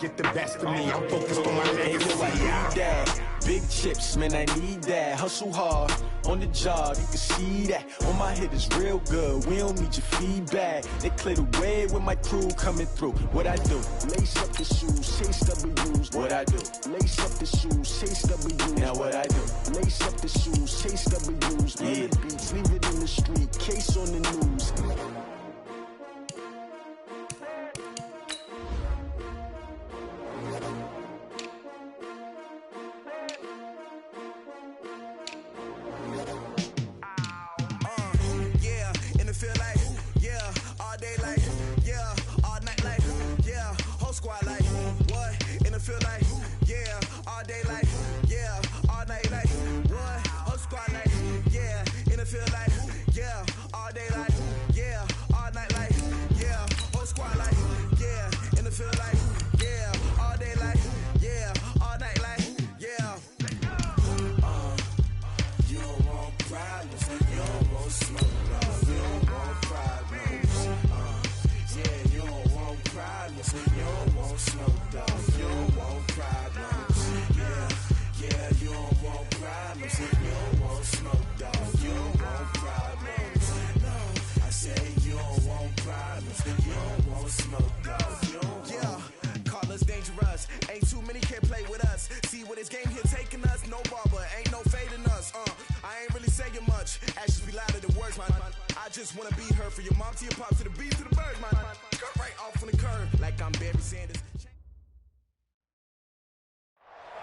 Get the best of me, I'm focused on my legacy. I need that. Big chips, man, I need that. Hustle hard, on the job, you can see that. On my hit is real good, we don't need your feedback. They clear the way with my crew coming through. What I do? Lace up the shoes, chase W's. What I do? Lace up the shoes, chase W's. Now what I do? Lace up the shoes, chase W's. Yeah, beats, leave it in the street, case on the news.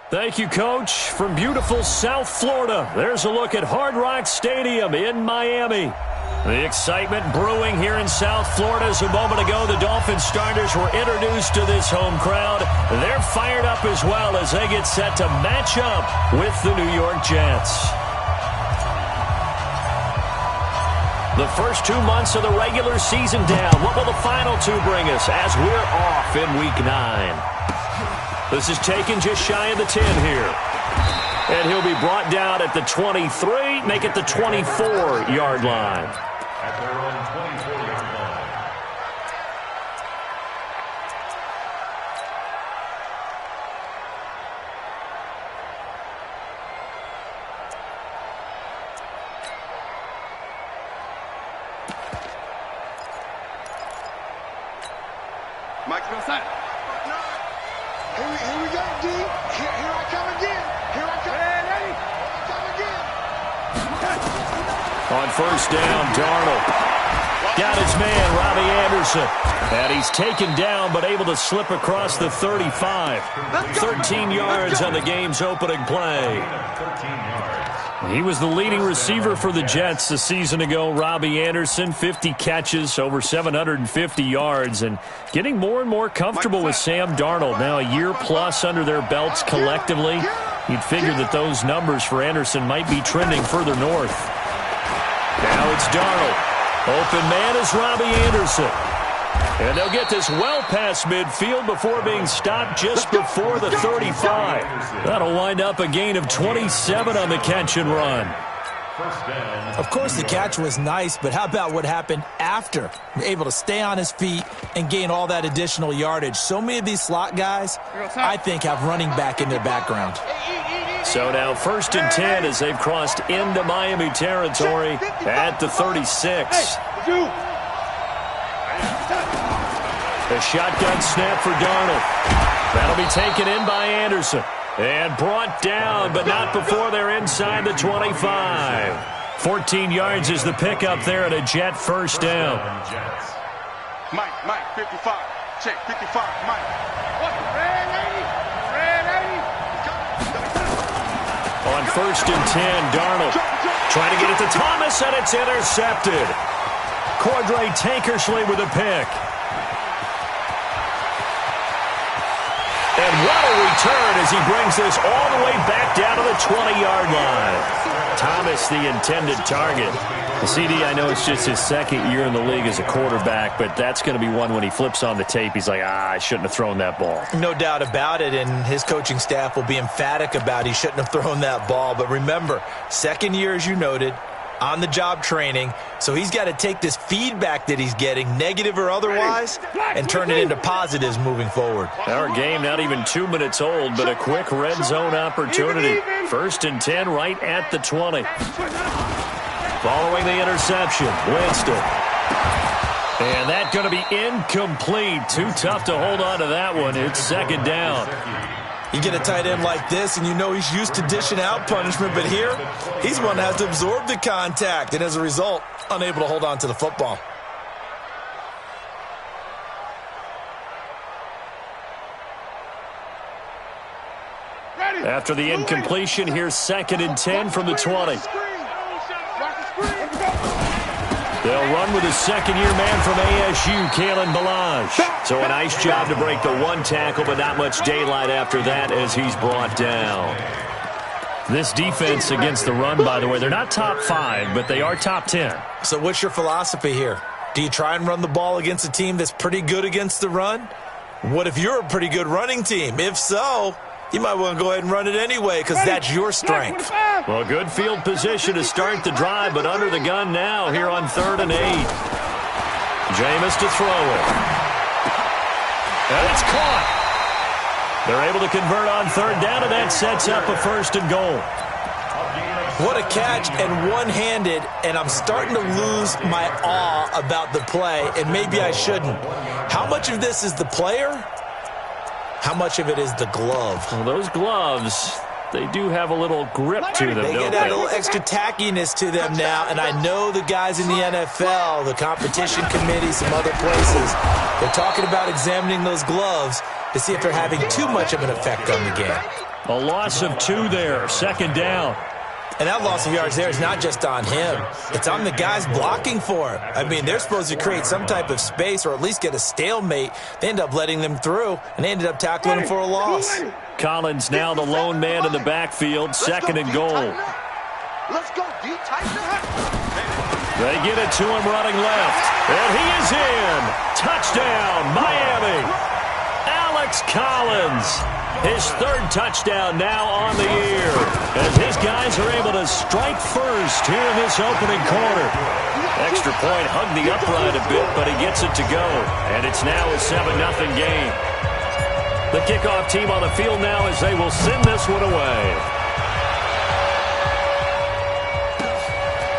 Thank you, Coach. From beautiful South Florida, there's a look at Hard Rock Stadium in Miami. The excitement brewing here in South Florida as a moment ago the Dolphins starters were introduced to this home crowd. They're fired up as well as they get set to match up with the New York Jets. The first 2 months of the regular season down. What will the final two bring us as we're off in Week 9? This is taken just shy of the 10 here. And he'll be brought down at the 23, make it the 24-yard line. At their own 24-yard line. Mike's going side. Here we go, D. Here I come again. Here I come. On first down, Darnold. Got his man, Robbie Anderson. And he's taken down but able to slip across the 35. 13 yards on the game's opening play. 13 yards. He was the leading receiver for the Jets a season ago. Robbie Anderson, 50 catches, over 750 yards, and getting more and more comfortable with Sam Darnold. Now a year plus under their belts collectively. You'd figure that those numbers for Anderson might be trending further north. Now it's Darnold. Open man is Robbie Anderson. And they'll get this well past midfield before being stopped just before the 35. That'll wind up a gain of 27 on the catch and run. Of course, the catch was nice, but how about what happened after? Able to stay on his feet and gain all that additional yardage. So many of these slot guys, I think, have running back in their background. So now 1st and 10 as they've crossed into Miami territory at the 36. A shotgun snap for Darnold. That'll be taken in by Anderson. And brought down, but not before they're inside the 25. 14 yards is the pickup there at a Jet first down. Mike, 55. Check, 55, Mike. On 1st and 10, Darnold trying to get it to Thomas, and it's intercepted. Cordray Tankersley with a pick. And what a return as he brings this all the way back down to the 20-yard line. Thomas, the intended target. The CD, I know it's just his second year in the league as a quarterback, but that's going to be one when he flips on the tape. He's like, I shouldn't have thrown that ball. No doubt about it, and his coaching staff will be emphatic about he shouldn't have thrown that ball. But remember, second year, as you noted, on-the-job training, so he's got to take this feedback that he's getting, negative or otherwise, and turn it into positives moving forward. Our game not even 2 minutes old, but a quick red zone opportunity. 1st and 10 right at the 20. Following the interception, Winston. And that's going to be incomplete. Too tough to hold on to that one. It's 2nd down. You get a tight end like this, and you know he's used to dishing out punishment, but here, he's one that has to absorb the contact, and as a result, unable to hold on to the football. After the incompletion, here's 2nd and 10 from the 20. They'll run with a second-year man from ASU, Kalen Ballage. So a nice job to break the one tackle, but not much daylight after that as he's brought down. This defense against the run, by the way, they're not top 5, but they are top 10. So what's your philosophy here? Do you try and run the ball against a team that's pretty good against the run? What if you're a pretty good running team? If so, you might want to go ahead and run it anyway because that's your strength. Well, good field position to start the drive, but under the gun now here on 3rd and 8. Jameis to throw it. And it's caught. They're able to convert on 3rd down, and that sets up a 1st and goal. What a catch and one-handed, and I'm starting to lose my awe about the play, and maybe I shouldn't. How much of this is the player? How much of it is the glove? Well, those gloves, they do have a little grip to them, They don't get they? a little extra tackiness to them now, and I know the guys in the NFL, the competition committee, some other places, they're talking about examining those gloves to see if they're having too much of an effect on the game. A loss of 2 there, 2nd down. And that loss of yards there is not just on him. It's on the guys blocking for him. I mean, they're supposed to create some type of space or at least get a stalemate. They end up letting them through, and they ended up tackling him for a loss. Collins now the lone man in the backfield, 2nd and goal. Let's go, D. Tighten up. They get it to him running left, and he is in. Touchdown, Miami. Alex Collins. His 3rd touchdown now on the year as his guys are able to strike first here in this opening quarter. Extra point hugged the upright a bit, but he gets it to go. And it's now a 7-0 game. The kickoff team on the field now as they will send this one away.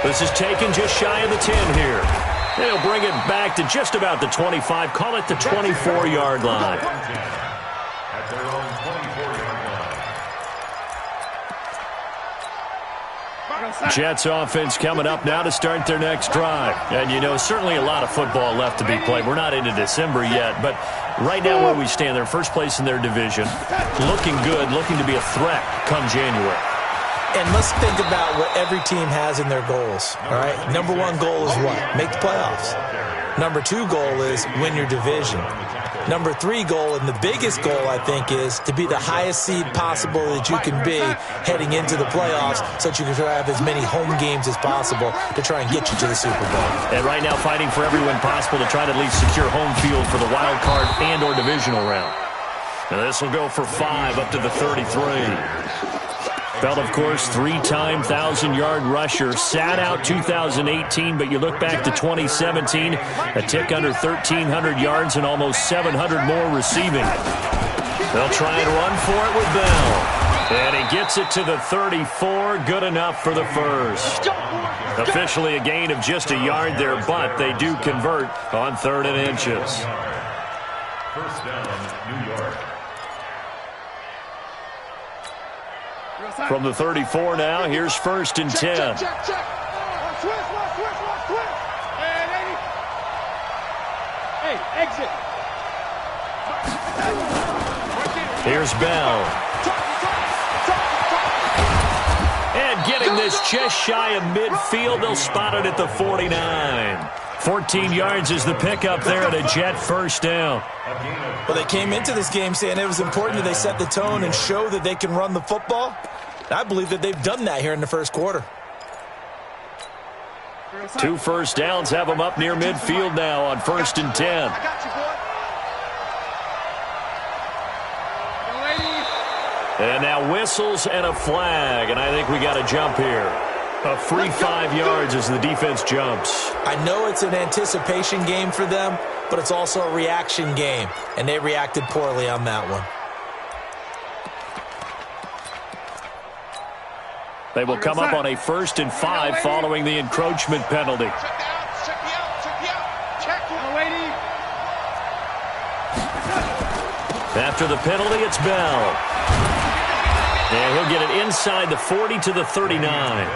This is taken just shy of the 10 here. They'll bring it back to just about the 25, call it the 24-yard line. At their own 24-yard line. Jets offense coming up now to start their next drive. And, you know, certainly a lot of football left to be played. We're not into December yet, but right now where we stand, they're first place in their division. Looking good, looking to be a threat come January. And let's think about what every team has in their goals, all right? Number 1 goal is what? Make the playoffs. Number 2 goal is win your division. Number 3 goal, and the biggest goal, I think, is to be the highest seed possible that you can be heading into the playoffs so that you can try to have as many home games as possible to try and get you to the Super Bowl. And right now fighting for every win possible to try to at least secure home field for the wild card and or divisional round. Now this will go for 5 up to the 33. Felt, of course, 3-time 1,000-yard rusher. Sat out 2018, but you look back to 2017, a tick under 1,300 yards and almost 700 more receiving. They'll try and run for it with Bell. And he gets it to the 34. Good enough for the first. Officially a gain of just a yard there, but they do convert on 3rd and inches. First down, New York. From the 34 now, here's 1st and 10. Check. Switch. Hey, exit. Here's Bell. And getting this just shy of midfield, they'll spot it at the 49. 14 yards is the pickup there at a Jet 1st down. Well, they came into this game saying it was important that they set the tone and show that they can run the football. I believe that they've done that here in the first quarter. 2 first downs have them up near midfield now on 1st and 10. I got you, boy. And now whistles and a flag, and I think we got a jump here. A free 5 yards as the defense jumps. I know it's an anticipation game for them, but it's also a reaction game, and they reacted poorly on that one. They will come up on a 1st and 5 following the encroachment penalty. After the penalty, it's Bell. And he'll get it inside the 40 to the 39.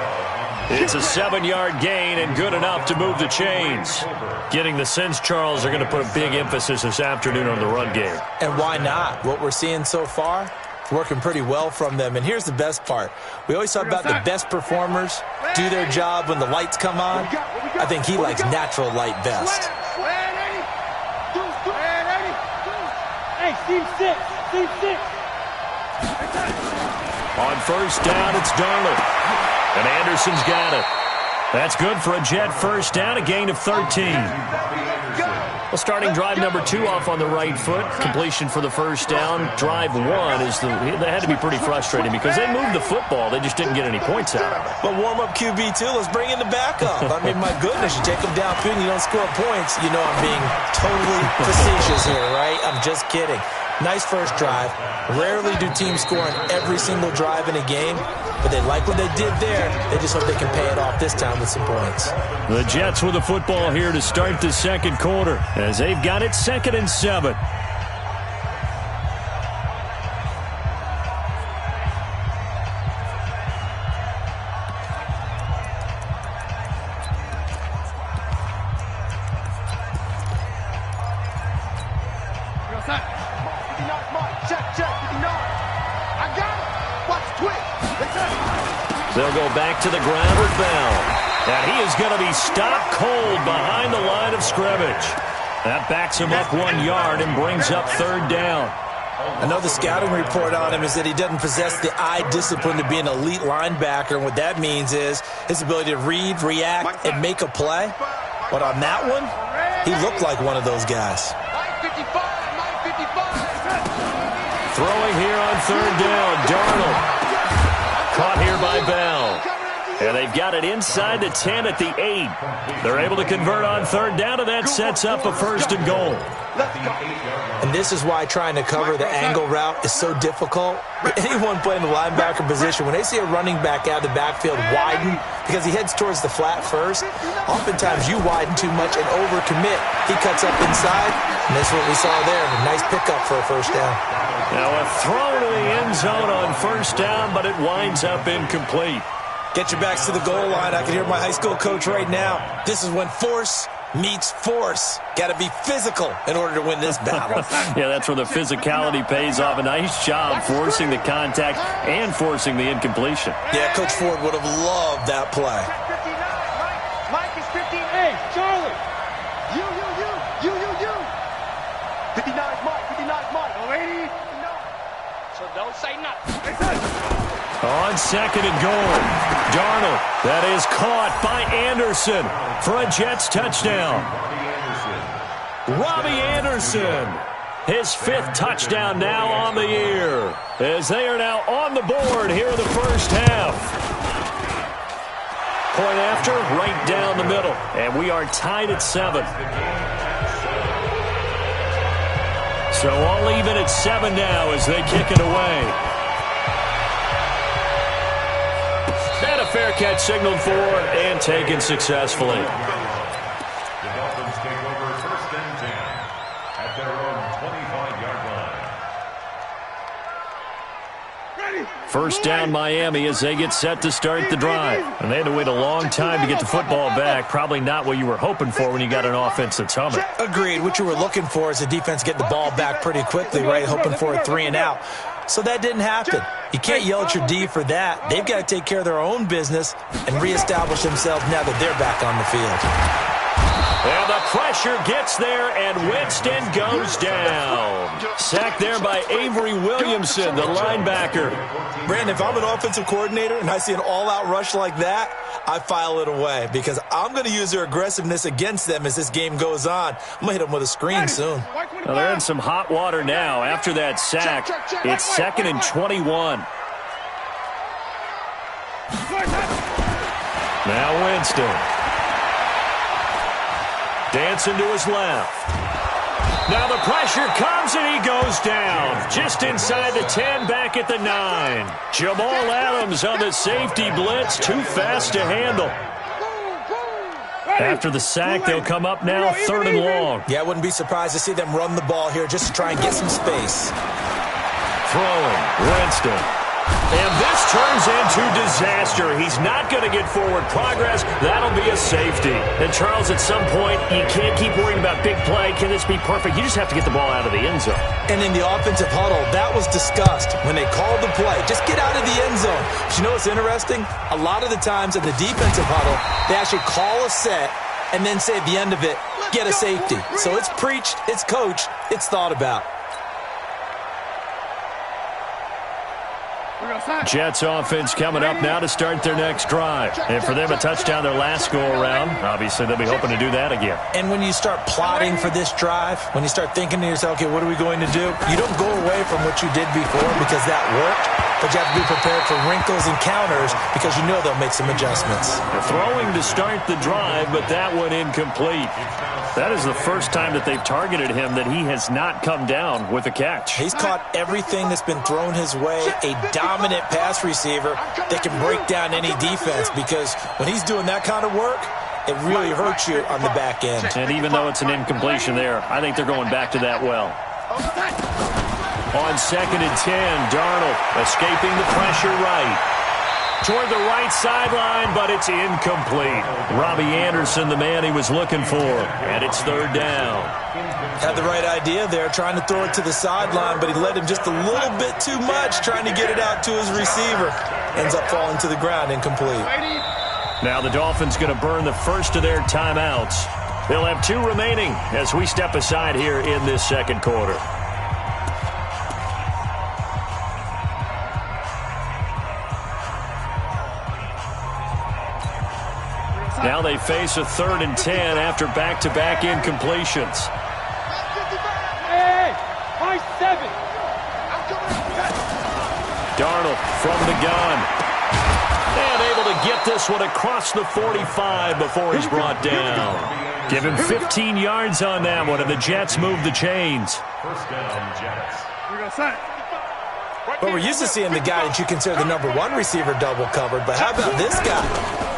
It's a 7-yard gain and good enough to move the chains. Getting the sense, Charles, they're going to put a big emphasis this afternoon on the run game. And why not? What we're seeing so far, working pretty well from them. And here's the best part. We always talk about the best performers do their job when the lights come on. I think he likes natural light best. Hey, Steve 6. Steve 6. On 1st down, it's Darnold. And Anderson's got it. That's good for a Jet 1st down, a gain of 13. Well, starting drive number 2 off on the right foot. Completion for the 1st down. Drive 1 that had to be pretty frustrating because they moved the football. They just didn't get any points out of it. But warm up QB too. Let's bring in the backup. I mean, my goodness, you take them downfield and you don't score points. You know I'm being totally facetious here, right? I'm just kidding. Nice first drive. Rarely do teams score on every single drive in a game, but they like what they did there. They just hope they can pay it off this time with some points. The Jets with the football here to start the second quarter as they've got it 2nd and 7. They'll go back to the ground with Bell. And he is going to be stopped cold behind the line of scrimmage. That backs him up 1 yard and brings up 3rd down. I know the scouting report on him is that he doesn't possess the eye discipline to be an elite linebacker. And what that means is his ability to read, react, and make a play. But on that one, he looked like one of those guys. Throwing here on 3rd down, Darnold. Caught here by Bell. And they've got it inside the 10 at the 8. They're able to convert on 3rd down, and that sets up a 1st and goal. And this is why trying to cover the angle route is so difficult. Anyone playing the linebacker position, when they see a running back out of the backfield widen because he heads towards the flat first, oftentimes you widen too much and overcommit. He cuts up inside, and that's what we saw there. A nice pickup for a 1st down. Now a throw to the end zone on 1st down, but it winds up incomplete. Get your backs to the goal line. I can hear my high school coach right now. This is when force meets force. Got to be physical in order to win this battle. Yeah, that's where the physicality pays off. A nice job forcing the contact and forcing the incompletion. Yeah, Coach Ford would have loved that play. Mike is 15. Hey, Charlie. You. 59 is Mike. 59 is Mike. 80. So don't say nothing. On 2nd and goal, Darnold. That is caught by Anderson for a Jets touchdown. Robbie Anderson, his 5th touchdown now on the year, as they are now on the board here in the 1st half. Point after, right down the middle, and we are tied at 7. So all even at 7 now as they kick it away. And a fair catch signaled for and taken successfully. The Dolphins take over 1st and 10 at their own 25-yard line. 1st down Miami as they get set to start the drive. And they had to wait a long time to get the football back. Probably not what you were hoping for when you got an offense that's humming. Agreed. What you were looking for is the defense getting the ball back pretty quickly, right? Hoping for a 3 and out. So that didn't happen. You can't yell at your D for that. They've got to take care of their own business and reestablish themselves now that they're back on the field. And the pressure gets there, and Winston goes down. Sacked there by Avery Williamson, the linebacker. Brandon, if I'm an offensive coordinator and I see an all-out rush like that, I file it away because I'm going to use their aggressiveness against them as this game goes on. I'm going to hit them with a screen soon. Well, they're in some hot water now after that sack. It's 2nd and 21. Now Winston. Dancing to his left. Now the pressure comes and he goes down. Just inside the 10, back at the 9. Jamal Adams on the safety blitz. Too fast to handle. After the sack, they'll come up now 3rd and long. Yeah, I wouldn't be surprised to see them run the ball here just to try and get some space. Throwing, Winston. And this turns into disaster. He's not going to get forward progress. That'll be a safety. And, Charles, at some point, you can't keep worrying about big play. Can this be perfect? You just have to get the ball out of the end zone. And in the offensive huddle, that was discussed when they called the play. Just get out of the end zone. But you know what's interesting? A lot of the times in the defensive huddle, they actually call a set and then say at the end of it, get a safety. So it's preached, it's coached, it's thought about. Jets offense coming up now to start their next drive. And for them, a touchdown their last go-around. Obviously, they'll be hoping to do that again. And when you start plotting for this drive, when you start thinking to yourself, okay, what are we going to do? You don't go away from what you did before because that worked, but you have to be prepared for wrinkles and counters because you know they'll make some adjustments. They're throwing to start the drive, but that one incomplete. That is the first time that they've targeted him that he has not come down with a catch. He's caught everything that's been thrown his way, a dominant pass receiver that can break down any defense because when he's doing that kind of work, it really hurts you on the back end. And even though it's an incompletion there, I think they're going back to that well. On 2nd and 10, Darnold escaping the pressure right. Toward the right sideline, but it's incomplete. Robbie Anderson, the man he was looking for, and it's 3rd down. Had the right idea there, trying to throw it to the sideline, but he led him just a little bit too much, trying to get it out to his receiver. Ends up falling to the ground, incomplete. Now the Dolphins going to burn the first of their timeouts. They'll have 2 remaining as we step aside here in this 2nd quarter. Now they face a 3rd and 10 after back-to-back incompletions. Hey, 7. Darnold from the gun. And able to get this one across the 45 before he's brought down. Give him 15 yards on that one, and the Jets move the chains. First down, Jets. Well, we're used to seeing the guy that you consider the #1 receiver double covered, but how about this guy?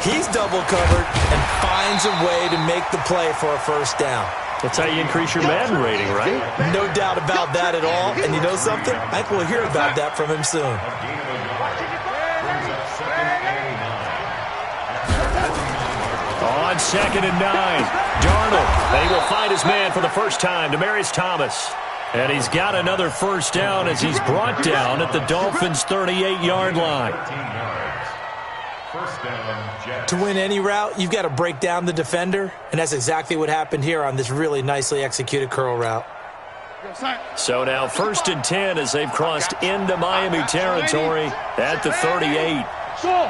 He's double covered and finds a way to make the play for a first down. That's how you increase your Madden rating, right? No doubt about that at all. And you know something? I think we'll hear about that from him soon. On 2nd and 9, Darnold, and he will find his man for the first time, Demaryius Thomas. And he's got another first down as he's brought down at the Dolphins' 38-yard line. First down, Jets. To win any route, you've got to break down the defender, and that's exactly what happened here on this really nicely executed curl route. So now 1st and 10 as they've crossed into Miami territory at the 38. Go!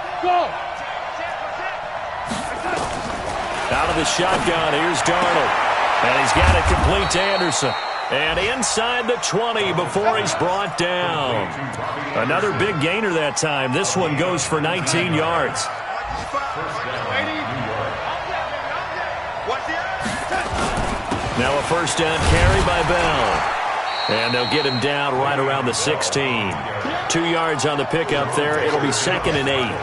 Out of the shotgun, here's Darnold. And he's got it complete to Anderson. And inside the 20 before he's brought down. Another big gainer that time. This one goes for 19 yards. Now a first down carry by Bell. And they'll get him down right around the 16. 2 yards on the pickup there. It'll be 2nd and 8.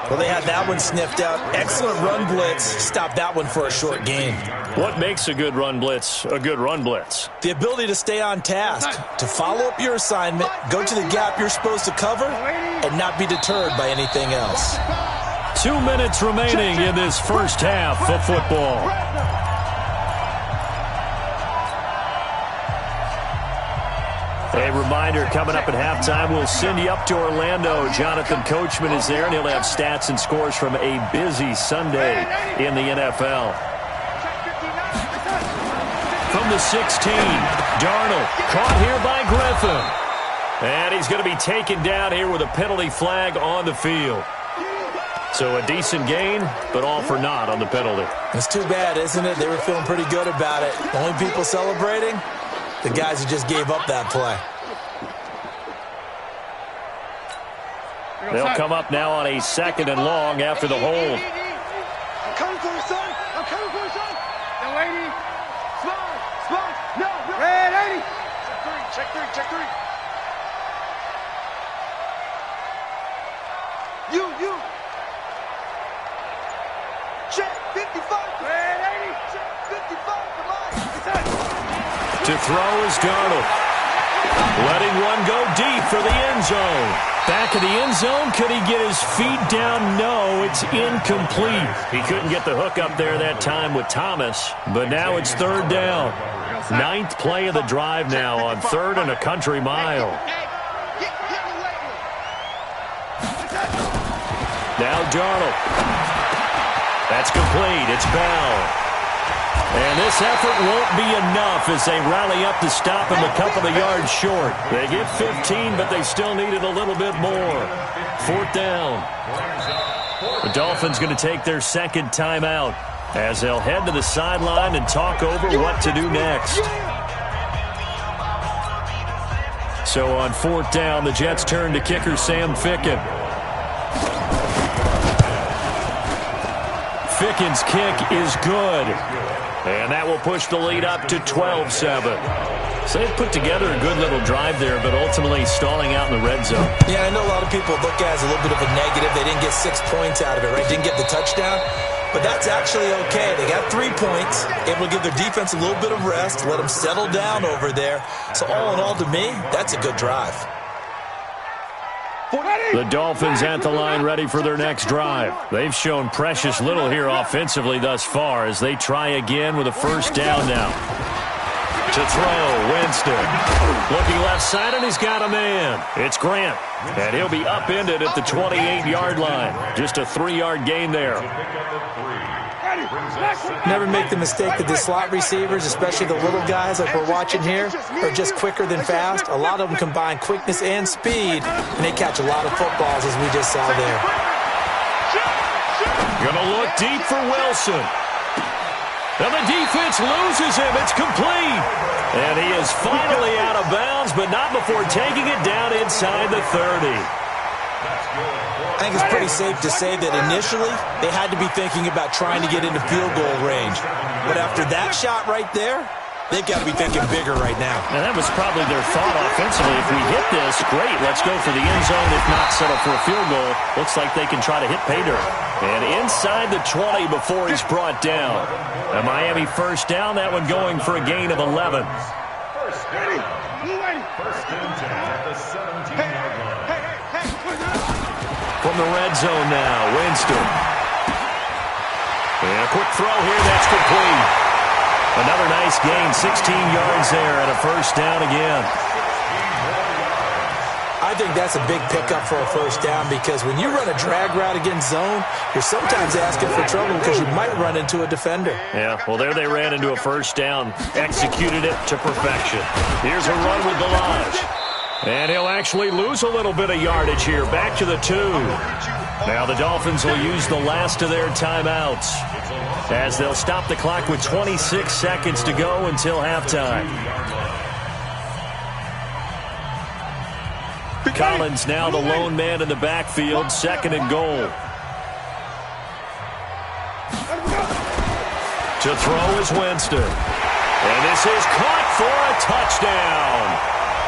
Well, they had that one sniffed out. Excellent run blitz. Stopped that one for a short gain. What makes a good run blitz a good run blitz? The ability to stay on task, to follow up your assignment, go to the gap you're supposed to cover, and not be deterred by anything else. 2 minutes remaining in this first half of football. A reminder, coming up at halftime, we'll send you up to Orlando. Jonathan Coachman is there, and he'll have stats and scores from a busy Sunday in the NFL. From the 16, Darnold caught here by Griffin. And he's going to be taken down here with a penalty flag on the field. So a decent gain, but all for naught on the penalty. It's too bad, isn't it? They were feeling pretty good about it. The only people celebrating, the guys who just gave up that play. They'll come up now on a 2nd and long after the hold. I'm coming for you, son. I'm coming for you, son. No, 80. Small. No. Red 80. Check three. You. Check 55. Red 80. Check 55. Come on. To throw is Darnold. Letting one go deep for the end zone. Back of the end zone. Could he get his feet down? No, it's incomplete. He couldn't get the hook up there that time with Thomas, but now it's 3rd down. 9th play of the drive now on 3rd and a country mile. Now Darnold. That's complete. It's Bell. And this effort won't be enough as they rally up to stop him a couple of yards short. They get 15, but they still needed a little bit more. 4th down. The Dolphins going to take their 2nd timeout as they'll head to the sideline and talk over what to do next. So on 4th down, the Jets turn to kicker Sam Ficken. Ficken's kick is good. And that will push the lead up to 12-7. So they've put together a good little drive there, but ultimately stalling out in the red zone. Yeah, I know a lot of people look at it as a little bit of a negative. They didn't get 6 points out of it, right? Didn't get the touchdown. But that's actually okay. They got 3 points, able to give their defense a little bit of rest, let them settle down over there. So all in all, to me, that's a good drive. The Dolphins at the line ready for their next drive. They've shown precious little here offensively thus far as they try again with a 1st down now. To throw, Winston. Looking left side, and he's got a man. It's Grant. And he'll be upended at the 28-yard line. Just a 3-yard gain there. Never make the mistake that the slot receivers, especially the little guys like we're watching here, are just quicker than fast. A lot of them combine quickness and speed, and they catch a lot of footballs, as we just saw there. Gonna look deep for Wilson. And the defense loses him. It's complete. And he is finally out of bounds, but not before taking it down inside the 30. I think it's pretty safe to say that initially they had to be thinking about trying to get into field goal range. But after that shot right there, they've got to be thinking bigger right now. And that was probably their thought offensively. If we hit this, great, let's go for the end zone. If not, settle for a field goal. Looks like they can try to hit pay dirt. And inside the 20 before he's brought down. A Miami 1st down, that one going for a gain of 11. First and 10 at the 17-yard line. From the red zone now, Winston. And a quick throw here, that's complete. Another nice gain, 16 yards there, and a 1st down again. I think that's a big pickup for a 1st down because when you run a drag route against zone, you're sometimes asking for trouble because you might run into a defender. Yeah, well, there they ran into a 1st down, executed it to perfection. Here's a run with Balazs. And he'll actually lose a little bit of yardage here, back to the 2. Now the Dolphins will use the last of their timeouts as they'll stop the clock with 26 seconds to go until halftime. Collins now the lone man in the backfield, 2nd and goal. To throw is Winston. And this is caught for a touchdown.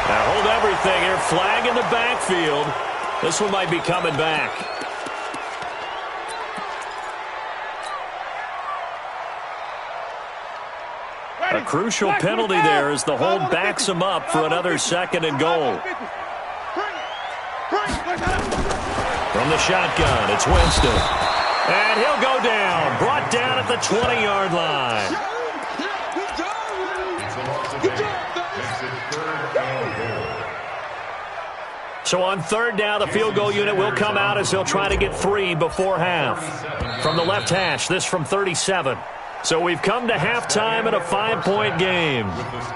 Now hold everything here. Flag in the backfield. This one might be coming back. A crucial penalty there as the hold backs him up for another 2nd and goal. From the shotgun, it's Winston. And he'll go down. Brought down at the 20-yard line. So on 3rd down, the field goal unit will come out as they'll try to get 3 before half. From the left hash, this from 37. So we've come to halftime in a 5-point game.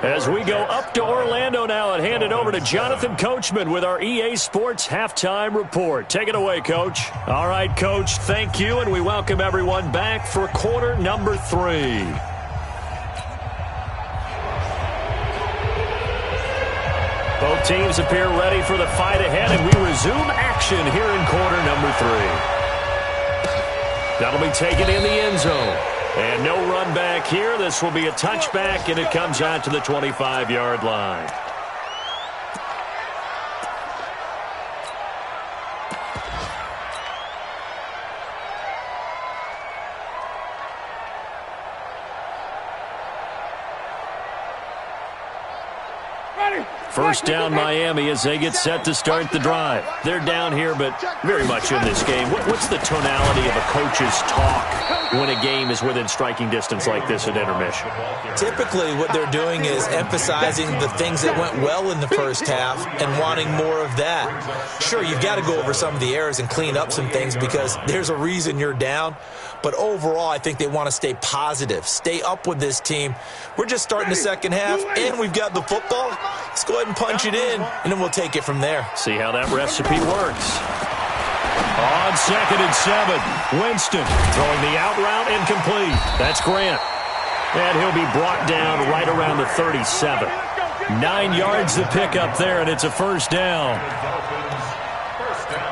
As we go up to Orlando now and hand it over to Jonathan Coachman with our EA Sports Halftime Report. Take it away, Coach. All right, Coach, thank you, and we welcome everyone back for quarter number 3. Both teams appear ready for the fight ahead, and we resume action here in quarter number 3. That'll be taken in the end zone. And no run back here. This will be a touchback, and it comes out to the 25-yard line. First down, Miami, as they get set to start the drive. They're down here, but very much in this game. What's the tonality of a coach's talk when a game is within striking distance like this at intermission? Typically, what they're doing is emphasizing the things that went well in the first half and wanting more of that. Sure, you've got to go over some of the errors and clean up some things because there's a reason you're down. But overall, I think they want to stay positive, stay up with this team. We're just starting the second half, and we've got the football. Let's go ahead and punch it in, and then we'll take it from there. See how that recipe works. On 2nd and 7, Winston throwing the out route incomplete. That's Grant. And he'll be brought down right around the 37. 9 yards to pick up there, and it's a first down. First down.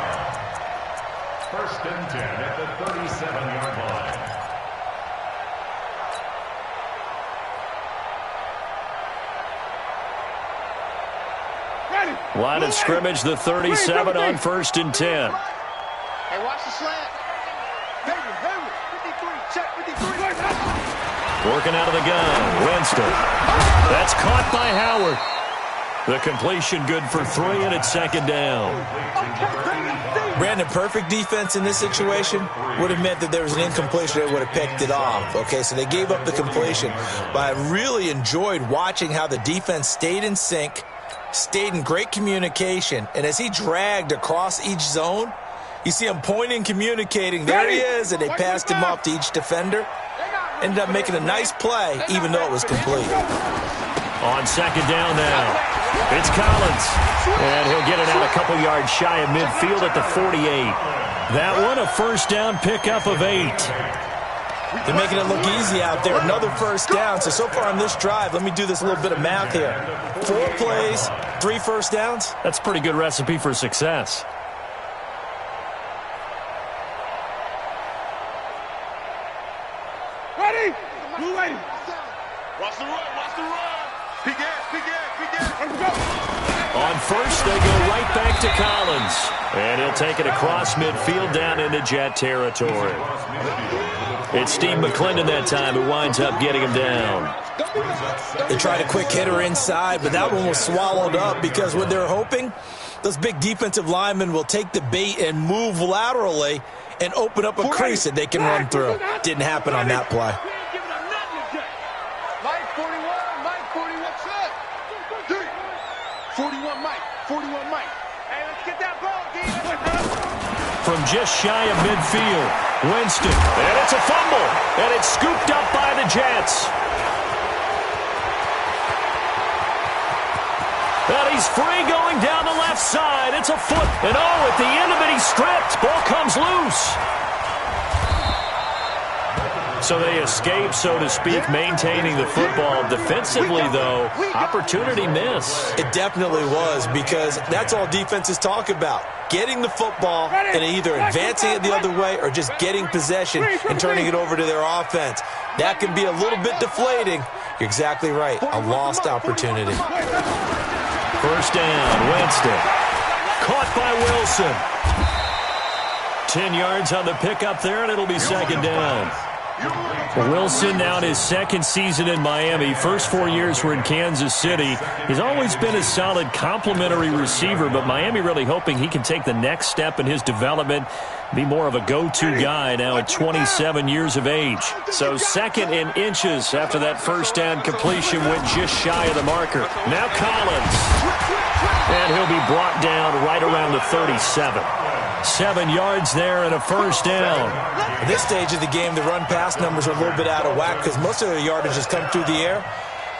First and 10 at the 37-yard line. Line of scrimmage, the 37 on 1st and 10. Hey, watch the slant. 53, check 53. Working out of the gun, Winston. That's caught by Howard. The completion good for 3, and it's 2nd down. Brandon, perfect defense in this situation would have meant that there was an incompletion that would have picked it off. Okay, so they gave up the completion. But I really enjoyed watching how the defense stayed in sync, stayed in great communication, and as he dragged across each zone, you see him pointing, communicating. There he is, and they passed him off to each defender. Ended up making a nice play, even though it was complete. On 2nd down now, it's Collins. And he'll get it out a couple yards shy of midfield at the 48. That one a first down pickup of 8. They're making it look easy out there. Another first down. So far on this drive, let me do this little bit of math here. 4 plays, 3 first downs. That's a pretty good recipe for success. Ready? Blue lady. Watch the run, watch the run. Peek in. Let's go. On first, they go right back to Collins. And he'll take it across midfield down into Jet territory. It's Steve McClendon that time who winds up getting him down. They tried a quick hitter inside, but that one was swallowed up because what they're hoping, those big defensive linemen will take the bait and move laterally and open up a crease that they can run through. Didn't happen on that play. Mike 41, Mike 41, set. 41, Mike. 41, Mike. Hey, let's get that ball, D. From just shy of midfield, Winston. And it's a fumble. And it's scooped up by the Jets. And he's free going down the left side. It's a foot. And oh, at the end of it, he's stripped. Ball comes loose. So they escape, so to speak, maintaining the football. Defensively, though, opportunity miss. It definitely was, because that's all defenses talk about. Getting the football and either advancing it the other way or just getting possession and turning it over to their offense. That can be a little bit deflating. You're exactly right. A lost opportunity. First down, Winston. Caught by Wilson. 10 yards on the pickup there, and it'll be 2nd down. Wilson now in his 2nd season in Miami. First 4 years were in Kansas City. He's always been a solid complementary receiver, but Miami really hoping he can take the next step in his development, be more of a go-to guy now at 27 years of age. So 2nd in inches after that first down completion, went just shy of the marker. Now Collins. And he'll be brought down right around the 37. 7 yards there and a first down. At this stage of the game, the run-pass numbers are a little bit out of whack because most of their yardage has come through the air.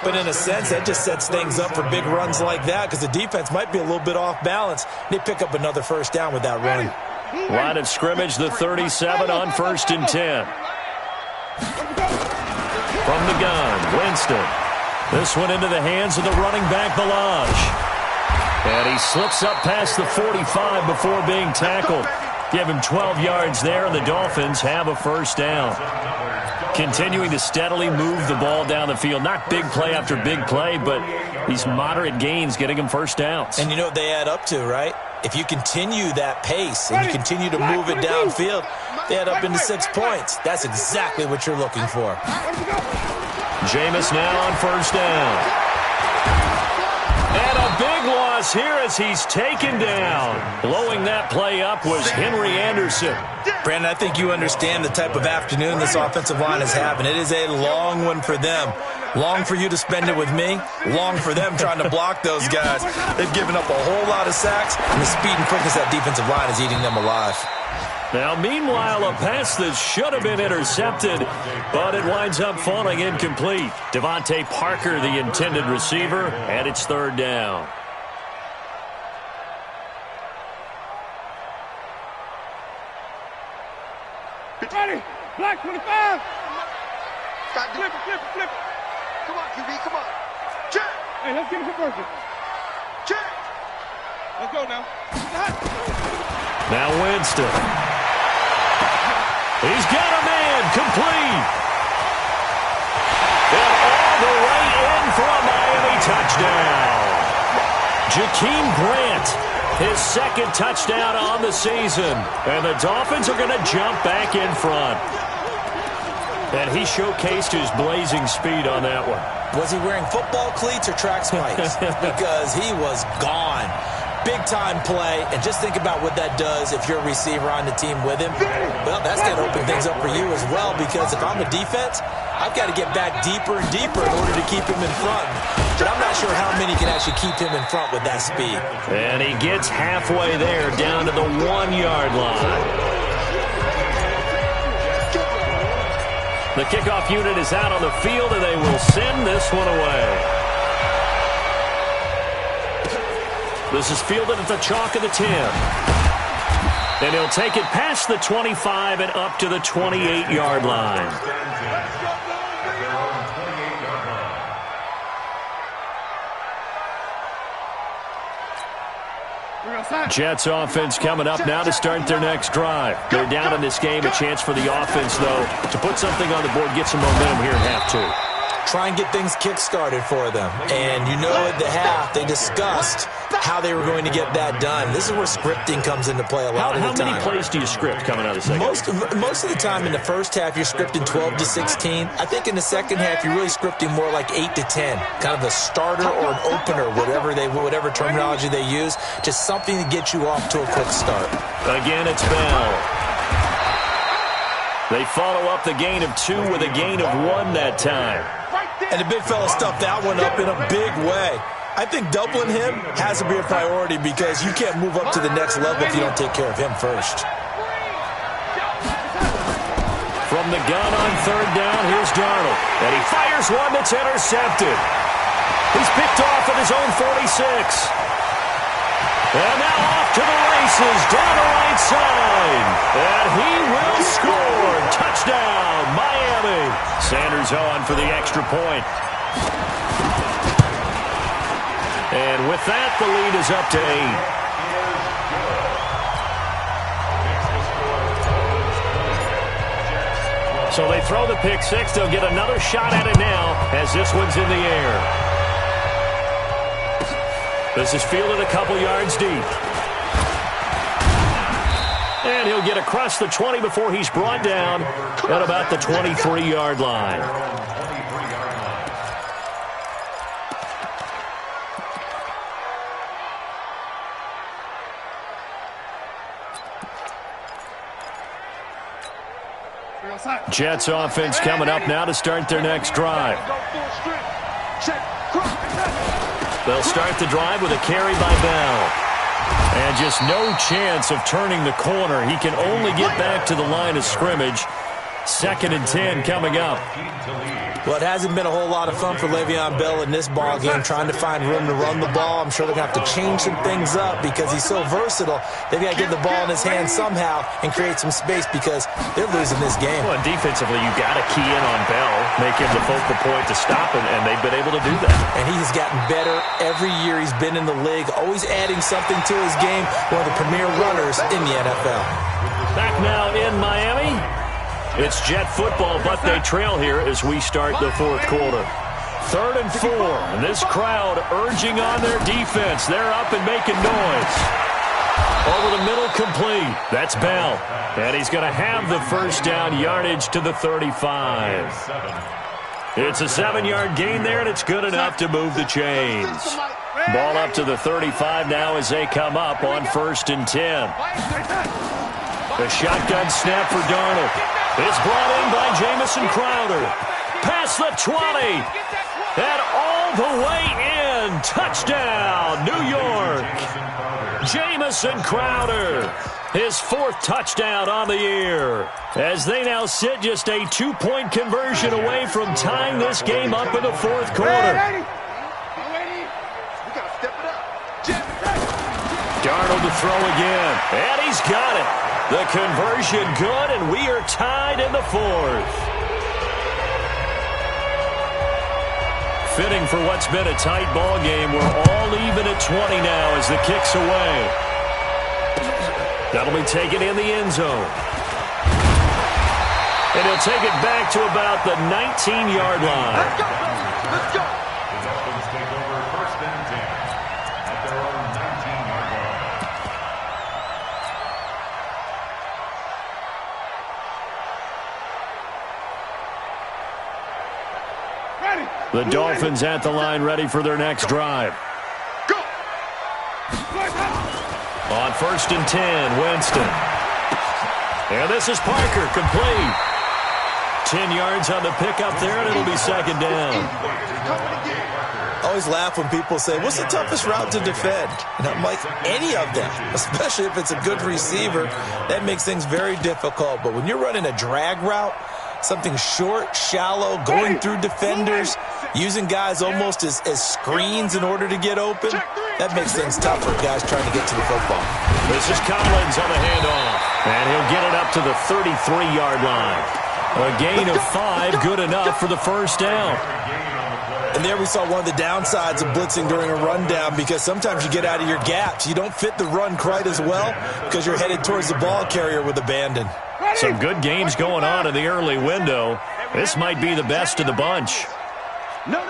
But in a sense, that just sets things up for big runs like that because the defense might be a little bit off balance. They pick up another first down with that run. Line of scrimmage, the 37 on 1st and 10. From the gun, Winston. This one into the hands of the running back, Balaj. And he slips up past the 45 before being tackled. Give him 12 yards there, and the Dolphins have a first down. Continuing to steadily move the ball down the field. Not big play after big play, but these moderate gains getting him first downs. And you know what they add up to, right? If you continue that pace and you continue to move it downfield, they add up into 6 points. That's exactly what you're looking for. Jameis now on first down. And a big loss here as he's taken down. Blowing that play up was Henry Anderson. Brandon, I think you understand the type of afternoon this offensive line is having. It is a long one for them. Long for you to spend it with me. Long for them trying to block those guys. They've given up a whole lot of sacks, and the speed and quickness of that defensive line is eating them alive. Now, meanwhile, a pass that should have been intercepted, but it winds up falling incomplete. Devontae Parker, the intended receiver, and it's third down. Ready, black 25. Flip it. Come on, QB, come on. Check. Hey, let's get a conversion. Check. Let's go now. Now Winston. He's got a man complete. And all the way in for a Miami touchdown. Jakeem Grant, his second touchdown on the season. And the Dolphins are going to jump back in front. And he showcased his blazing speed on that one. Was he wearing football cleats or track spikes? Because he was gone. Big-time play, and just think about what that does if you're a receiver on the team with him. Well, that's going to open things up for you as well, because if I'm a defense, I've got to get back deeper and deeper in order to keep him in front. But I'm not sure how many can actually keep him in front with that speed. And he gets halfway there, down to the 1-yard line. The kickoff unit is out on the field, and they will send this one away. This is fielded at the chalk of the 10. And he'll take it past the 25 and up to the 28-yard line. Jets offense coming up now to start their next drive. They're down in this game. A chance for the offense, though, to put something on the board, get some momentum here in half two. Try and get things kick-started for them. And you know at the half, they discussed how they were going to get that done. This is where scripting comes into play a lot of the time. How many plays do you script coming out of the second? Most of the time in the first half, you're scripting 12 to 16. I think in the second half, you're really scripting more like 8 to 10. Kind of a starter or an opener, whatever terminology they use. Just something to get you off to a quick start. Again, it's Bell. They follow up the gain of 2 with a gain of 1 that time. And the big fella stuffed that one up in a big way. I think doubling him has to be a priority because you can't move up to the next level if you don't take care of him first. From the gun on third down, here's Darnold. And he fires one that's intercepted. He's picked off at his own 46. And now off to the races, down the right side. And he will score. Touchdown, Miami. Sanders on for the extra point. And with that, the lead is up to 8. So they throw the pick six. They'll get another shot at it now as this one's in the air. This is fielded a couple yards deep. And he'll get across the 20 before he's brought down at about the 23-yard line. Jets offense coming up now to start their next drive. They'll start the drive with a carry by Bell. And just no chance of turning the corner. He can only get back to the line of scrimmage. 2nd and 10 coming up. Well, it hasn't been a whole lot of fun for Le'Veon Bell in this ball game, trying to find room to run the ball. I'm sure they're going to have to change some things up because he's so versatile. They've got to get the ball in his hands somehow and create some space because they're losing this game. Well, and defensively, you got to key in on Bell, make him the focal point to stop him, and they've been able to do that. And he has gotten better every year he's been in the league, always adding something to his game, one of the premier runners in the NFL. Back now in Miami. It's Jet football, but they trail here as we start the 4th quarter. 3rd and 4, and this crowd urging on their defense. They're up and making noise. Over the middle, complete. That's Bell. And he's going to have the first down, yardage to the 35. It's a 7-yard gain there, and it's good enough to move the chains. Ball up to the 35 now as they come up on 1st and 10. The shotgun snap for Darnold. It's brought in by Jamison Crowder. Past the 20. And all the way in. Touchdown, New York. Jamison Crowder. His 4th touchdown on the year. As they now sit just a 2-point conversion away from tying this game up in the 4th quarter. Darnold to throw again. And he's got it. The conversion good, and we are tied in the 4th. Fitting for what's been a tight ball game. We're all even at 20 now as the kick's away. That'll be taken in the end zone. And he'll take it back to about the 19-yard line. Let's go, let's go. The Dolphins take over 1st and 10 at their own 19-yard line. The Dolphins at the line, ready for their next drive. Go. On 1st and 10, Winston. And this is Parker, complete. 10 yards on the pickup there, and it'll be 2nd down. I always laugh when people say, what's the toughest route to defend? And I'm like, any of them, especially if it's a good receiver. That makes things very difficult. But when you're running a drag route, something short, shallow, going through defenders, using guys almost as screens in order to get open, that makes things tough for guys trying to get to the football. This is Collins on the handoff, and he'll get it up to the 33-yard line. A gain of 5, good enough for the first down. And there we saw one of the downsides of blitzing during a rundown, because sometimes you get out of your gaps. You don't fit the run quite as well because you're headed towards the ball carrier with abandon. Some good games going on in the early window. This might be the best of the bunch. No.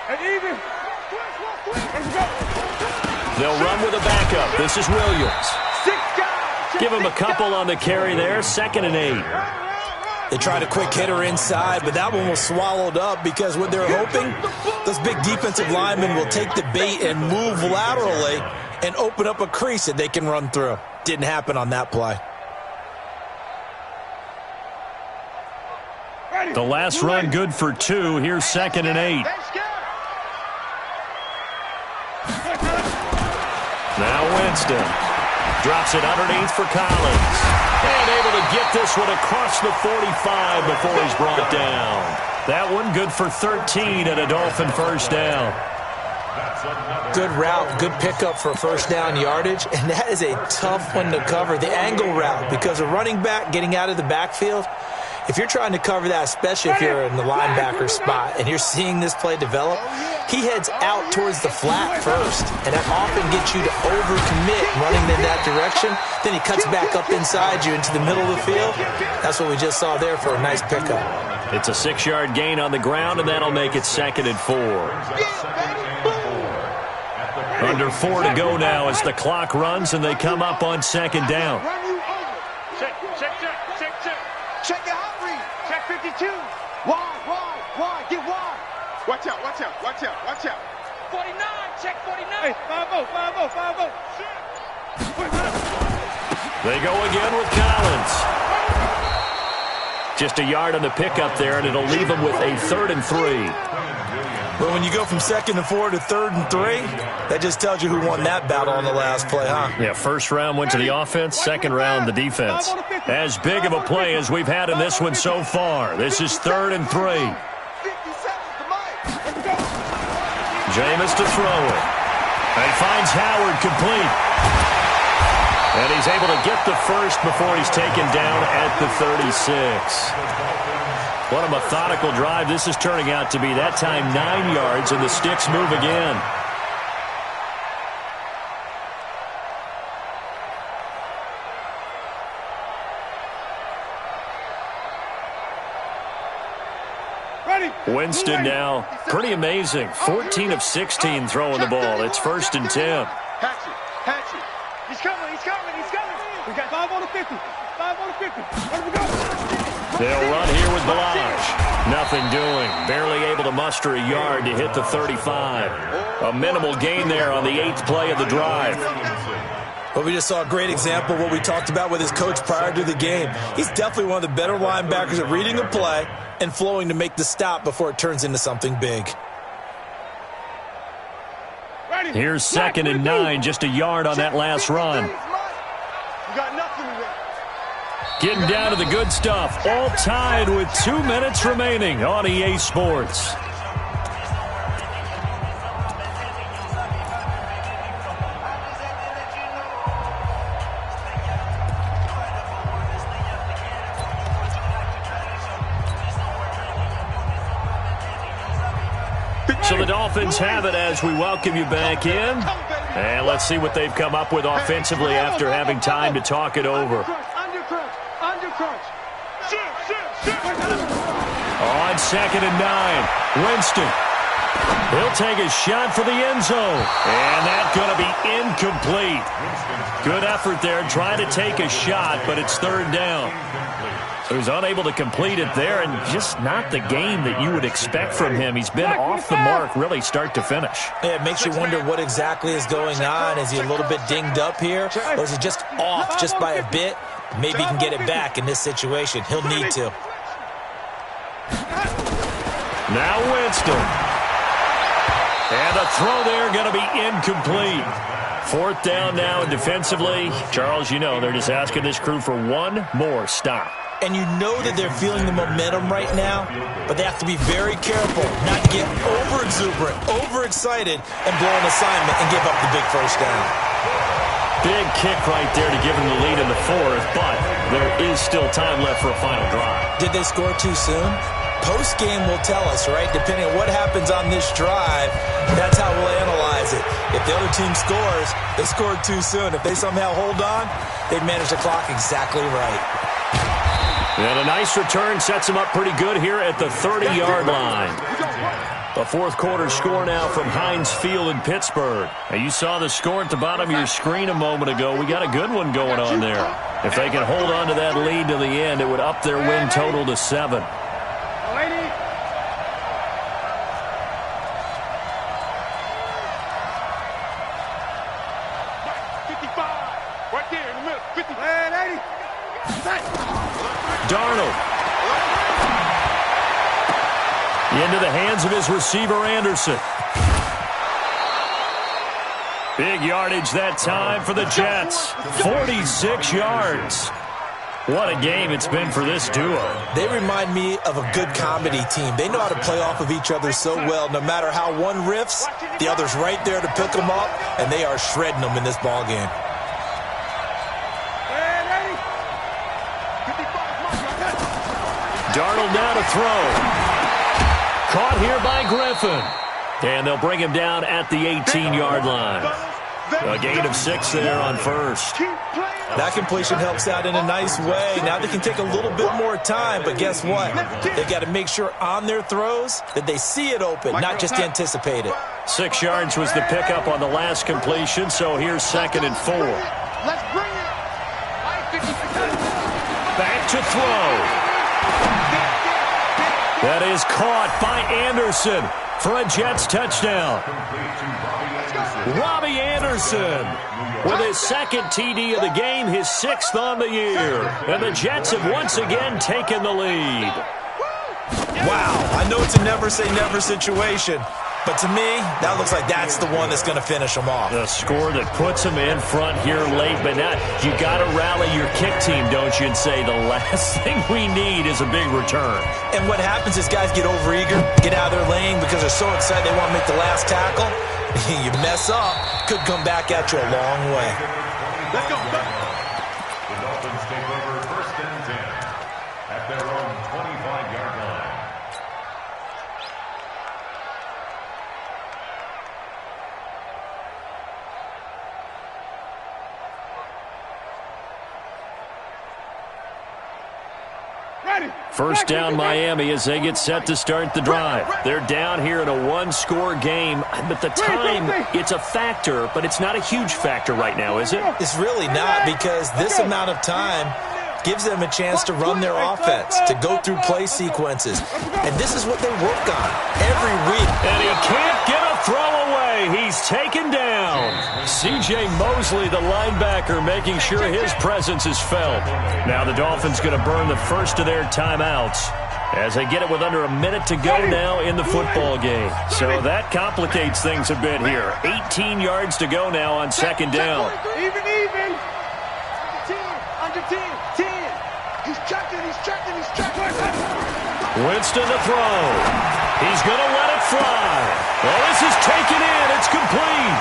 And even. They'll run with a backup. This is Williams. 6 guys. Give him a couple on the carry there. 2nd and 8. They tried a quick hitter inside, but that one was swallowed up because what they're hoping, those big defensive linemen will take the bait and move laterally and open up a crease that they can run through. Didn't happen on that play. The last run good for 2. Here's 2nd and 8. Now Winston drops it underneath for Collins. And able to get this one across the 45 before he's brought down. That one good for 13 and a Dolphin first down. Good route, good pickup for first down yardage, and that is a tough one to cover, the angle route, because a running back getting out of the backfield, if you're trying to cover that, especially if you're in the linebacker spot and you're seeing this play develop, he heads out towards the flat first, and that often gets you to overcommit running in that direction. Then he cuts back up inside you into the middle of the field. That's what we just saw there for a nice pickup. It's a 6-yard gain on the ground, and that'll make it 2nd and 4. Under 4 to go now as the clock runs, and they come up on 2nd down. Check. Check your hot read. Check 52. Wide. Get wide. Watch out. 49. Check 49. Hey, 5-0. They go again with Collins. Just a yard on the pickup there, and it'll leave them with a 3rd and 3. But when you go from 2nd and 4 to 3rd and 3, that just tells you who won that battle on the last play, huh? Yeah, first round went to the offense, second round the defense. As big of a play as we've had in this one so far. This is 3rd and 3. Jameis to throw it. And finds Howard complete. And he's able to get the first before he's taken down at the 36. What a methodical drive this is turning out to be. That time 9 yards, and the sticks move again. Winston now, pretty amazing. 14 of 16 throwing the ball. It's 1st and 10. Hatchet. He's coming. We got 5 on the 50. 5 on the 50. Let him go. They'll run here with Balaj. Nothing doing. Barely able to muster a yard to hit the 35. A minimal gain there on the 8th play of the drive. Well, we just saw a great example of what we talked about with his coach prior to the game. He's definitely one of the better linebackers at reading a play and flowing to make the stop before it turns into something big. Here's 2nd and 9, just a yard on that last run. Getting down to the good stuff. All tied with 2 minutes remaining on EA Sports. So the Dolphins have it as we welcome you back in. And let's see what they've come up with offensively after having time to talk it over. On 2nd and 9, Winston. He'll take a shot for the end zone. And that's going to be incomplete. Good effort there trying to take a shot, but it's 3rd down. So he's unable to complete it there, and just not the game that you would expect from him. He's been off the mark really start to finish. Yeah, it makes you wonder what exactly is going on. Is he a little bit dinged up here, or is he just off just by a bit? Maybe he can get it back in this situation. He'll need to. Now Winston. And the throw there going to be incomplete. 4th down now, and defensively, Charles, you know, they're just asking this crew for one more stop. And you know that they're feeling the momentum right now, but they have to be very careful not to get over-exuberant, overexcited, and blow an assignment and give up the big first down. Big kick right there to give them the lead in the 4th, but there is still time left for a final drive. Did they score too soon? Post-game will tell us, right? Depending on what happens on this drive, that's how we'll analyze it. If the other team scores, they scored too soon. If they somehow hold on, they've managed the clock exactly right. And a nice return sets him up pretty good here at the 30-yard line. The 4th quarter score now from Heinz Field in Pittsburgh. Now you saw the score at the bottom of your screen a moment ago. We got a good one going on there. If they can hold on to that lead to the end, it would up their win total to 7. Darnold. Into the hands of his receiver, Anderson. Big yardage that time for the Jets. 46 yards. What a game it's been for this duo. They remind me of a good comedy team. They know how to play off of each other so well. No matter how one riffs, the other's right there to pick them up, and they are shredding them in this ballgame. Darnold now to throw. Caught here by Griffin. And they'll bring him down at the 18-yard line. A gain of 6 there on 1st. That completion helps out in a nice way. Now they can take a little bit more time, but guess what? They've got to make sure on their throws that they see it open, not just anticipate it. 6 yards was the pickup on the last completion, so here's 2nd and 4. Let's bring it. Back to throw. That is caught by Anderson for a Jets touchdown. Robbie Anderson with his 2nd TD of the game, his 6th on the year. And the Jets have once again taken the lead. Wow, I know it's a never say never situation, But to me, that looks like that's the one that's going to finish them off. The score that puts them in front here late, but now you got to rally your kick team, don't you, and say the last thing we need is a big return. And what happens is guys get overeager, get out of their lane because they're so excited they want to make the last tackle. You mess up, could come back at you a long way. Let's go. The Dolphins take over 1st and 10 at their own 25-yard line. First down Miami as they get set to start the drive. They're down here in a one-score game, but the time, it's a factor, but it's not a huge factor right now, is it? It's really not, because this amount of time gives them a chance to run their offense, to go through play sequences. And this is what they work on every week. And he can't get a throw away. He's taken down. C.J. Mosley, the linebacker, making sure his presence is felt. Now the Dolphins going to burn the first of their timeouts as they get it with under a minute to go now in the football game. So that complicates things a bit here. 18 yards to go now on second down. Even. 10. He's checking. Winston to throw. He's going to let it fly. Well, this is taken in. It's complete.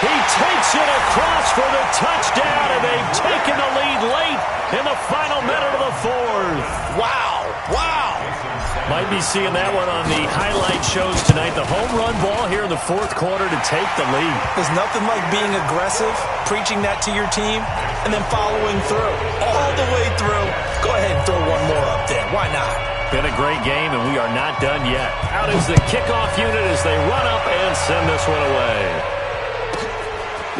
He takes it across for the touchdown, and they've taken the lead late in the final minute of the fourth. Wow. Might be seeing that one on the highlight shows tonight. The home run ball here in the fourth quarter to take the lead. There's nothing like being aggressive, preaching that to your team, and then following through. All the way through. Go ahead and throw one more up there. Why not? Been a great game, and we are not done yet. Out is the kickoff unit as they run up and send this one away.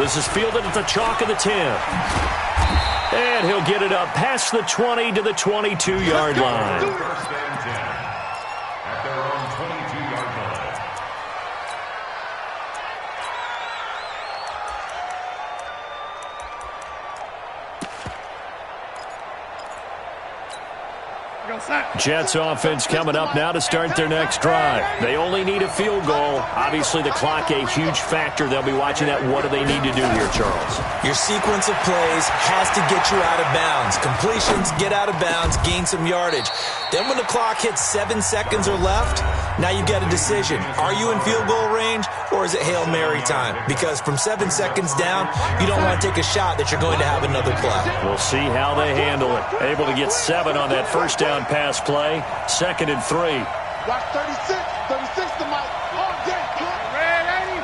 This is fielded at the chalk of the 10. And he'll get it up past the 20 to the 22-yard line. 1st and 10 at their own 22-yard line. Jets offense coming up now to start their next drive. They only need a field goal. Obviously, the clock a huge factor. They'll be watching that. What do they need to do here, Charles? Your sequence of plays has to get you out of bounds. Completions, get out of bounds, gain some yardage. Then when the clock hits 7 seconds or left, now you get a decision. Are you in field goal range, or is it Hail Mary time? Because from 7 seconds down, you don't want to take a shot that you're going to have another play. We'll see how they handle it. Able to get 7 on that first down pass play. 2nd and 3. Watch 36 to Mike. All day. Red 80.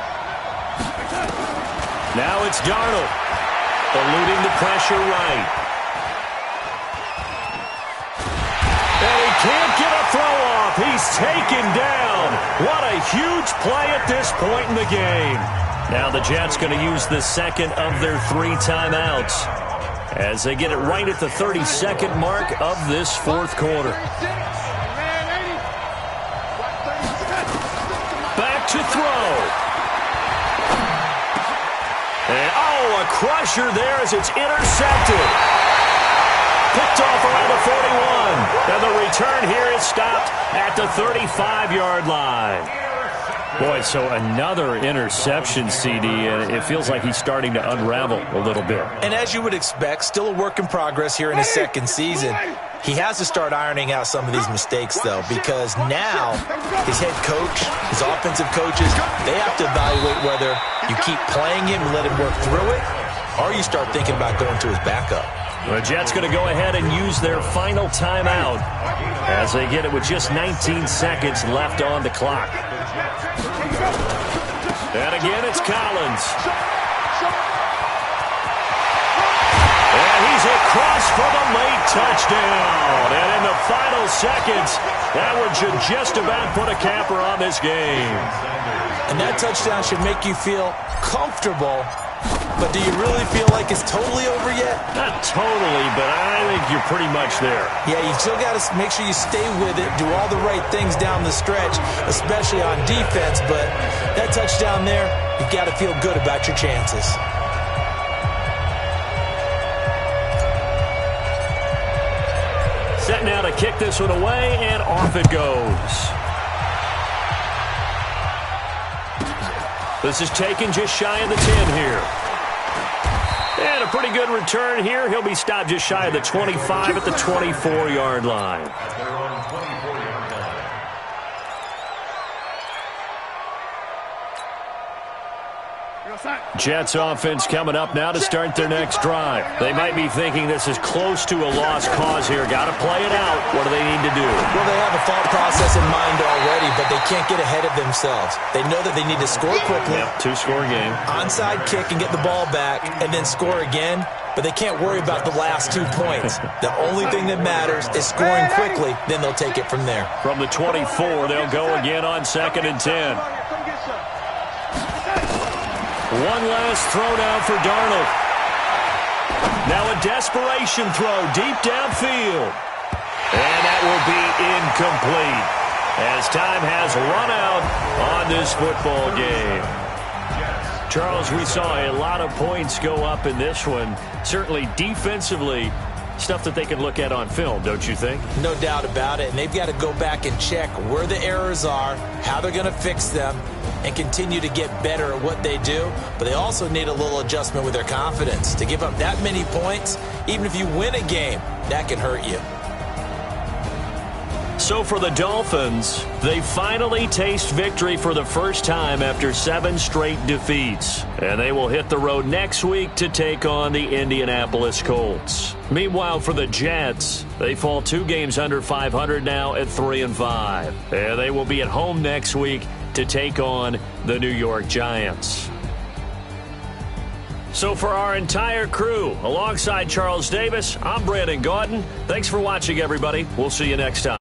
Now it's Darnold. Eluding the pressure right. And he can't get a throw off. He's taken down. What a huge play at this point in the game. Now the Jets going to use the second of their 3 timeouts as they get it right at the 32nd mark of this fourth quarter. Back to throw. And, a crusher there as it's intercepted. Picked off around the 41. And the return here is stopped at the 35-yard line. Boy, so another interception, CD, and it feels like he's starting to unravel a little bit. And as you would expect, still a work in progress here in his second season. He has to start ironing out some of these mistakes, though, because now his head coach, his offensive coaches, they have to evaluate whether you keep playing him and let him work through it, or you start thinking about going to his backup. The Jets going to go ahead and use their final timeout as they get it with just 19 seconds left on the clock. And again, it's Collins. And he's across for the late touchdown. And in the final seconds, that would just about put a capper on this game. And that touchdown should make you feel comfortable. But do you really feel like it's totally over yet? Not totally, but I think you're pretty much there. Yeah, you still got to make sure you stay with it, do all the right things down the stretch, especially on defense. But that touchdown there, you've got to feel good about your chances. Set now to kick this one away, and off it goes. This is taken just shy of the 10 here. And a pretty good return here. He'll be stopped just shy of the 25 at the 24-yard line. At their own 24-yard line. Jets offense coming up now to start their next drive. They might be thinking this is close to a lost cause here. Got to play it out. What do they need to do? Well, they have a thought process in mind already, but they can't get ahead of themselves. They know that they need to score quickly. Yep, two-score game. Onside kick and get the ball back and then score again, but they can't worry about the last 2 points. The only thing that matters is scoring quickly, then they'll take it from there. From the 24, they'll go again on 2nd and 10. One last throw now for Darnold. Now a desperation throw deep downfield. And that will be incomplete as time has run out on this football game. Charles, we saw a lot of points go up in this one. Certainly defensively, stuff that they can look at on film, don't you think? No doubt about it. And they've got to go back and check where the errors are, how they're going to fix them, and continue to get better at what they do. But they also need a little adjustment with their confidence. To give up that many points, even if you win a game, that can hurt you. So for the Dolphins, they finally taste victory for the first time after 7 straight defeats. And they will hit the road next week to take on the Indianapolis Colts. Meanwhile, for the Jets, they fall 2 games under 500 now at 3-5. And they will be at home next week to take on the New York Giants. So for our entire crew, alongside Charles Davis, I'm Brandon Gaudin. Thanks for watching, everybody. We'll see you next time.